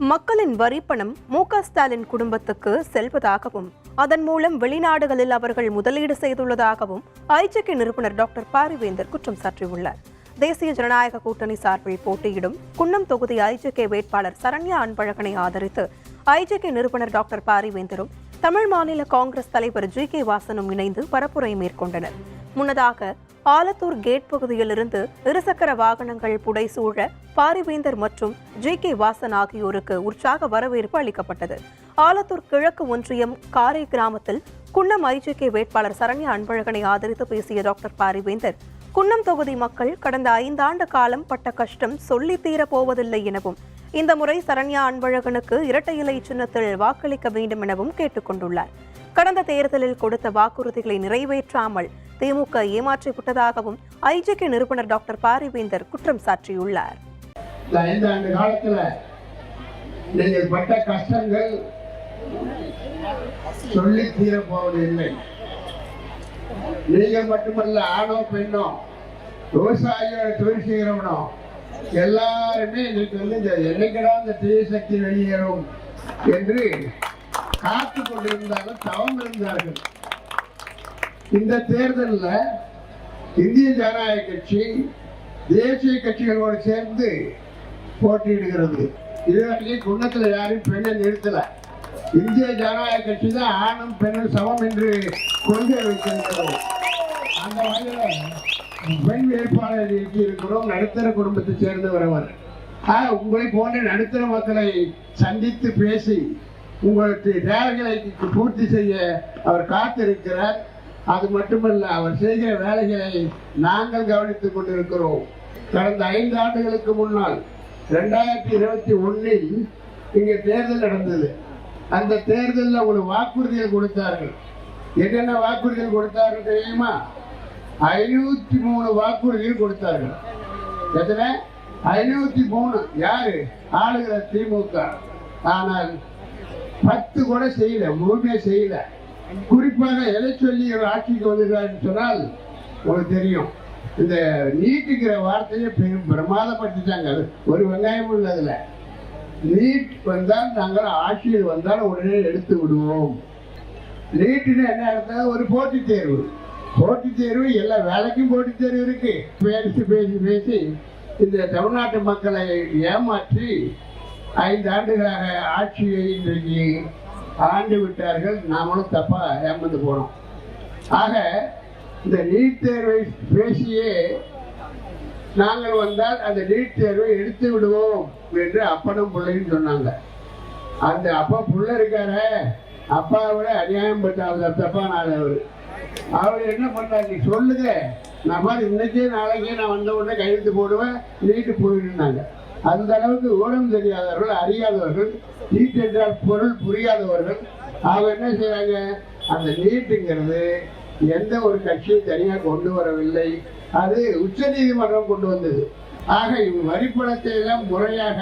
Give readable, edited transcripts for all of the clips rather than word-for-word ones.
மக்களின் வரிப்பணம் மு.க. ஸ்டாலின் குடும்பத்துக்கு செல்வதாகவும் அதன் மூலம் வெளிநாடுகளில் அவர்கள் முதலீடு செய்துள்ளதாகவும் ஐஜேகே நிறுவனர் டாக்டர் பாரிவேந்தர் குற்றம் சாட்டியுள்ளார். தேசிய ஜனநாயக கூட்டணி சார்பில் போட்டியிடும் குன்னம் தொகுதி ஐஜேகே வேட்பாளர் சரண்யா அன்பழகனை ஆதரித்து ஐஜேகே நிறுவனர் டாக்டர் பாரிவேந்தரும் தமிழ் மாநில காங்கிரஸ் தலைவர் ஜி.கே. வாசனும் இணைந்து பரப்புரை மேற்கொண்டனர். முன்னதாக ஆலத்தூர் கேட் பகுதியிலிருந்து இருசக்கர வாகனங்கள் புடைசூழ பாரிவேந்தர் மற்றும் ஜி.கே. வாசன் ஆகியோருக்கு உற்சாக வரவேற்பு அளிக்கப்பட்டது. ஆலத்தூர் கிழக்கு ஒன்றியம் காரை கிராமத்தில் குன்னம் ஐஜேகே வேட்பாளர் சரண்யா அன்பழகனை ஆதரித்து பேசிய டாக்டர் பாரிவேந்தர், குன்னம் தொகுதி மக்கள் கடந்த 5 ஆண்டு காலம் பட்ட கஷ்டம் சொல்லி தீரப்போவதில்லை எனவும், இந்த முறை சரண்யா அன்பழகனுக்கு இரட்டை இலை சின்னத்தில் வாக்களிக்க வேண்டும் எனவும் கேட்டுக் கொண்டுள்ளார். கடந்த தேர்தலில் கொடுத்த வாக்குறுதிகளை நிறைவேற்றாமல் திமுக ஏமாற்றிவிட்டதாகவும் ஐஜேகே நிறுவனர் டாக்டர் பாரிவேந்தர் குற்றம் சாட்டியுள்ளார். 5 ஆண்டு காலத்துல நீங்கள் பட்ட கஷ்டங்கள் சொல்லி தீரப்போவதில்லை. நீங்கள் மட்டுமல்ல, ஆணோ பெண்ணோ, விவசாயியோ, தொழில் செய்கிறவனோ எல்லாருமே இன்னைக்கு இந்த என்னைக்கடா இந்த தீசக்தி வெளியேறும் என்று காத்து கொண்டிருந்தார்கள், தவம் இருந்தார்கள். இந்த தேர்தலில் இந்திய ஜனநாயக கட்சி தேசிய கட்சிகளோடு சேர்ந்து போட்டியிடுகிறது. இதுவரைக்கும் குன்னத்தில் யாரும் பெண்ணை நிறுத்தல. இந்திய ஜனநாயக கட்சி தான் ஆணும் பெண்ணும் சமம் என்று கொள்கை வைத்திருக்கிறோம். அந்த வகையில் பெண் வேட்பாளர் இருக்கிறோம். நடுத்தர குடும்பத்தை சேர்ந்தவர் அவர். உங்களை போன்ற நடுத்தர மக்களை சந்தித்து பேசி உங்களுக்கு தேவைகளை பூர்த்தி செய்ய அவர் காத்திருக்கிறார். அது மட்டுமல்ல, அவர் செய்கிற வேலைகளை நாங்கள் கவனித்துக் கொண்டிருக்கிறோம். கடந்த 5 ஆண்டுகளுக்கு முன்னால் 2021 இங்கே தேர்தல் நடந்தது. அந்த தேர்தலில் ஒரு வாக்குறுதிகள் கொடுத்தார்கள். என்னென்ன வாக்குறுதிகள் கொடுத்தார்கள் தெரியுமா? 503 வாக்குறுதிகள் கொடுத்தார்கள். எத்தனை? 503. யாரு? ஆளுகிற திமுக. ஆனால் 10 கூட செய்யல, முழுமையாக செய்யல. குறிப்பாக எதை சொல்லி ஆட்சிக்கு வந்துட்டான்னு சொன்னால் உங்களுக்கு தெரியும். இந்த நீட்டுங்கிற வார்த்தையை பிரமாதப்படுத்திட்டாங்க. ஒரு வெங்காயமும் உள்ளதில்ல. நீட் வந்தால் நாங்கள் ஆட்சியில் வந்தால் உடனே எடுத்து விடுவோம். நீட்டுன்னு என்ன அர்த்தம்? ஒரு போட்டித் தேர்வு. போட்டித் தேர்வு எல்லா வேலைக்கும் போட்டித் தேர்வு இருக்கு. பேசி இந்த தமிழ்நாட்டு மக்களை ஏமாற்றி 5 ஆண்டுகளாக ஆட்சியை இன்றைக்கு ஆண்டு விட்டார்கள். நாமளும் தப்பா ஏமாந்து போனோம். ஆக இந்த நீட் தேர்வை பேசியே நாங்கள் வந்தால் அந்த நீட் தேர்வை எடுத்து விடுவோம் என்று அப்பனும் பிள்ளைன்னு சொன்னாங்க. அந்த அப்பா புள்ள இருக்காரு, அப்பாவோட அநியாயம் பட்டாவது தப்பான ஆள். அவர் என்ன பண்ணாரு? நீ சொல்லுங்க, நான் பாரு இன்னைக்கே நாளைக்கே நான் வந்த உடனே கையெழுத்து போடுவேன், நீட்டு போயிடுனாங்க. அந்த அளவுக்கு ஊடம் தெரியாதவர்கள், அறியாதவர்கள், நீட் என்றால் பொருள் புரியாதவர்கள். அவங்க என்ன செய்யறாங்க? அந்த நீட்டுங்கிறது எந்த ஒரு கட்சியும் தனியாக கொண்டு வரவில்லை, அது உச்ச நீதிமன்றம் கொண்டு வந்தது. ஆக வரிப்பணத்தை எல்லாம் முறையாக,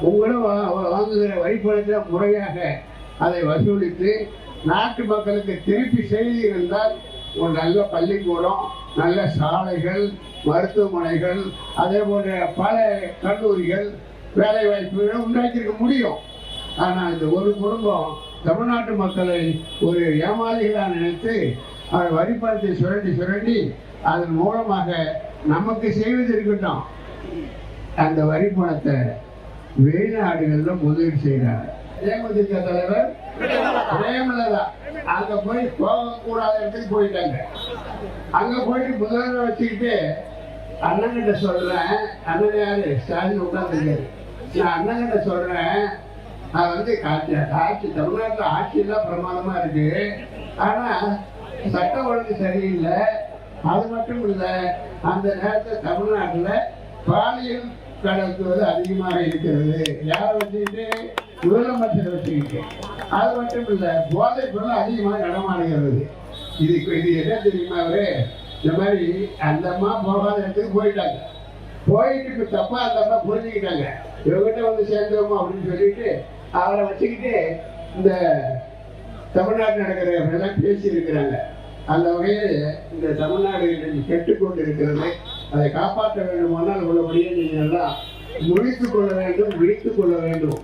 உங்களும் வாங்குகிற வரிப்பணத்தை முறையாக அதை வசூலித்து நாட்டு மக்களுக்கு திருப்பி செய்தி இருந்தால் ஒரு நல்ல பள்ளிக்கூடம், நல்ல சாலைகள், மருத்துவமனைகள், அதே போன்ற பல கல்லூரிகள், வேலை வாய்ப்புகளை உண்டாக்கியிருக்க முடியும். ஆனால் இந்த ஒரு குடும்பம் தமிழ்நாட்டு மக்களை ஒரு ஏமாளிகளாக நினைத்து அவர் வரிப்பணத்தை சுரண்டி அதன் மூலமாக நமக்கு செய்வது இருக்கட்டும், அந்த வரிப்பணத்தை வெளிநாடுகளில் முதலீடு செய்கிறார். தேமுதிக தலைவர் பிரேமலதா அங்க போய் போகக்கூடாத இடத்துக்கு போயிட்டாங்க. அங்க போயிட்டு முதல்வர் வச்சுக்கிட்டு அண்ணன்கிட்ட சொல்றேன், அண்ணன் யாரு? ஸ்டாலின் உட்காந்துருக்காரு. நான் அண்ணன்கிட்ட சொல்றேன், நான் வந்து ஆட்சி தமிழ்நாட்டில் ஆட்சியெல்லாம் பிரமாதமா இருக்கு, ஆனா சட்ட ஒழுங்கு சரியில்லை. அது மட்டும் இல்லை, அந்த நேரத்தில் தமிழ்நாட்டில் பாலியல் கடத்துவது அதிகமாக இருக்கிறது. யாரை வச்சுக்கிட்டு? முதலமைச்சரை வச்சுக்கிட்டு. அது மட்டும் இல்லை, போதை பொருள் அதிகமாக நடமாடுகிறது. இது என்ன தெரியுமா? அவரு இந்த மாதிரி அந்த அம்மா போகாத இடத்துக்கு போயிட்டாங்க. போயிட்டு இப்போ தப்பா அந்த அம்மா புரிஞ்சுக்கிட்டாங்க. இவங்கிட்ட வந்து சேர்ந்தோமோ அப்படின்னு சொல்லிட்டு அவரை வச்சுக்கிட்டு இந்த தமிழ்நாட்டில் நடக்கிறவர்களெல்லாம் பேசி இருக்கிறாங்க. அந்த வகையில் இந்த தமிழ்நாடு கெட்டுக்கொண்டு இருக்கிறது. அதை காப்பாற்ற வேண்டுமானால் உள்ளபடியே நீங்கள் எல்லாம் முடித்துக் கொள்ள வேண்டும், விழித்துக் கொள்ள வேண்டும்.